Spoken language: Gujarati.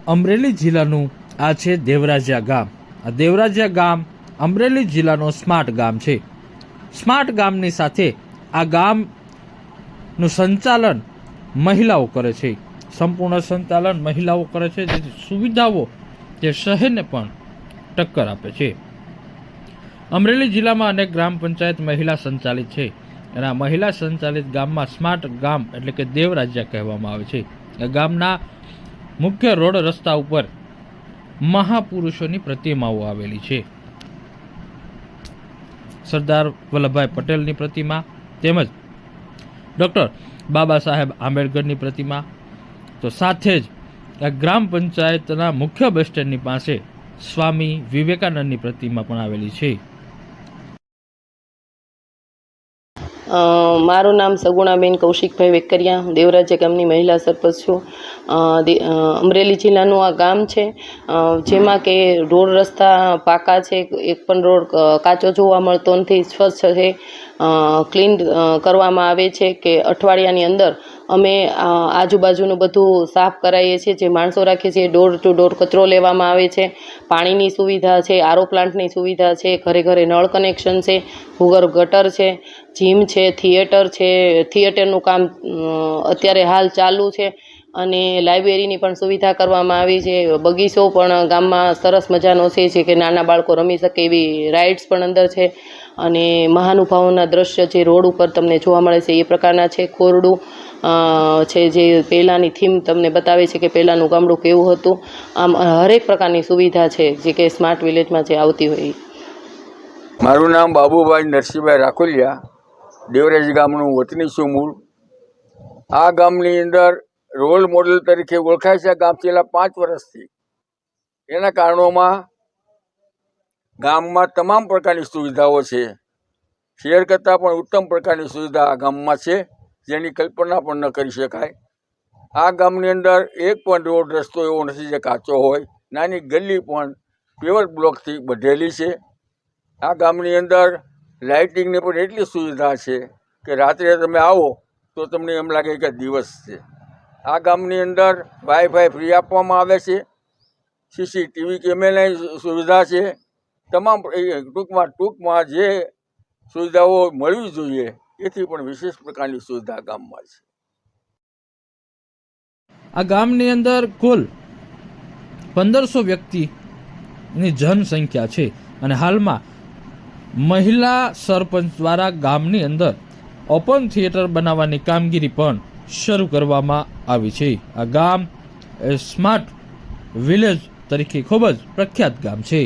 અમરેલી જિલ્લાનું આ છે દેવરાજિયા ગામ. આ દેવરાજિયા ગામ અમરેલી જિલ્લાનું સ્માર્ટ ગામ છે. સ્માર્ટ ગામની સાથે આ ગામનું સંચાલન મહિલાઓ કરે છે. સંપૂર્ણ સંચાલન મહિલાઓ કરે છે, જેથી સુવિધાઓ જે શહેરને પણ ટક્કર આપે છે. અમરેલી જિલ્લામાં અનેક ગ્રામ પંચાયત મહિલા સંચાલિત છે અને આ મહિલા સંચાલિત ગામમાં સ્માર્ટ ગામ એટલે કે દેવરાજિયા કહેવામાં આવે છે. આ ગામના મુખ્ય રોડ રસ્તા ઉપર મહાપુરુષોની પ્રતિમાઓ આવેલી છે. સરદાર વલ્લભભાઈ પટેલની પ્રતિમા તેમજ ડૉક્ટર બાબા સાહેબ આંબેડકરની પ્રતિમા, તો સાથે જ આ ગ્રામ પંચાયતના મુખ્ય બસ સ્ટેન્ડની પાસે સ્વામી વિવેકાનંદની પ્રતિમા પણ આવેલી છે. મારું નામ સગુણાબેન કૌશિકભાઈ વેકરિયા, દેવરાજિયા ગામની મહિલા સરપંચ છું. અમરેલી જિલ્લાનું આ ગામ છે, જેમાં કે રોડ રસ્તા પાકા છે, એક પણ રોડ કાચો જોવા મળતો નથી, સ્વચ્છ છે, ક્લીન કરવામાં આવે છે. કે અઠવાડિયાની અંદર અમે આજુબાજુનું બધું સાફ કરાવીએ છીએ. જે માણસો રાખીએ છીએ ડોર ટુ ડોર કચરો લેવામાં આવે છે. પાણીની સુવિધા છે, આરો પ્લાન્ટની સુવિધા છે, ઘરે ઘરે નળ કનેક્શન છે, ભૂગર્ભ ગટર છે, જીમ છે, થિયેટર છે. થિયેટરનું કામ અત્યારે હાલ ચાલુ છે અને લાઇબ્રેરીની પણ સુવિધા કરવામાં આવી છે. બગીચો પણ ગામમાં સરસ મજાનો છે, જે કે નાના બાળકો રમી શકે એવી રાઇડ્સ પણ અંદર છે. અને મહાનુભાવોના દ્રશ્ય જે રોડ ઉપર તમને જોવા મળે છે એ પ્રકારના છે. ખોરડું છે, જે પહેલાંની થીમ તમને બતાવે છે કે પહેલાંનું ગામડું કેવું હતું. આમ હરેક પ્રકારની સુવિધા છે જે કે સ્માર્ટ વિલેજમાં જે આવતી હોય. મારું નામ બાબુભાઈ નરસિંહભાઈ રાખોલિયા, દેવરાજિયા ગામનું વતની છું મૂળ. આ ગામની અંદર રોલ મોડેલ તરીકે ઓળખાય છે. આ ગામ છેલ્લા 5 વર્ષથી એના કારણોમાં ગામમાં તમામ પ્રકારની સુવિધાઓ છે. શહેર કરતાં પણ ઉત્તમ પ્રકારની સુવિધા આ ગામમાં છે, જેની કલ્પના પણ ન કરી શકાય. આ ગામની અંદર એક પણ રોડ રસ્તો એવો નથી જે કાચો હોય. નાની ગલી પણ પેવર બ્લોકથી બધેલી છે. આ ગામની અંદર લાઇટિંગની પણ એટલી સુવિધા છે કે રાત્રે તમે આવો તો તમને એમ લાગે કે દિવસ છે. આ ગામની અંદર વાઈફાઈ ફ્રી આપવામાં આવે છે. સીસીટીવી કેમેરાની સુવિધા છે. તમામ ટૂંકમાં જે સુવિધાઓ મળવી જોઈએ એથી પણ વિશેષ પ્રકારની સુવિધા ગામમાં છે. આ ગામની અંદર કુલ 1500 વ્યક્તિની જનસંખ્યા છે અને હાલમાં મહિલા સરપંચ દ્વારા ગામની અંદર ઓપન થિયેટર બનાવવાની કામગીરી પણ શરૂ કરવામાં આવી છે. આ ગામ સ્માર્ટ વિલેજ તરીકે ખૂબ જ પ્રખ્યાત ગામ છે.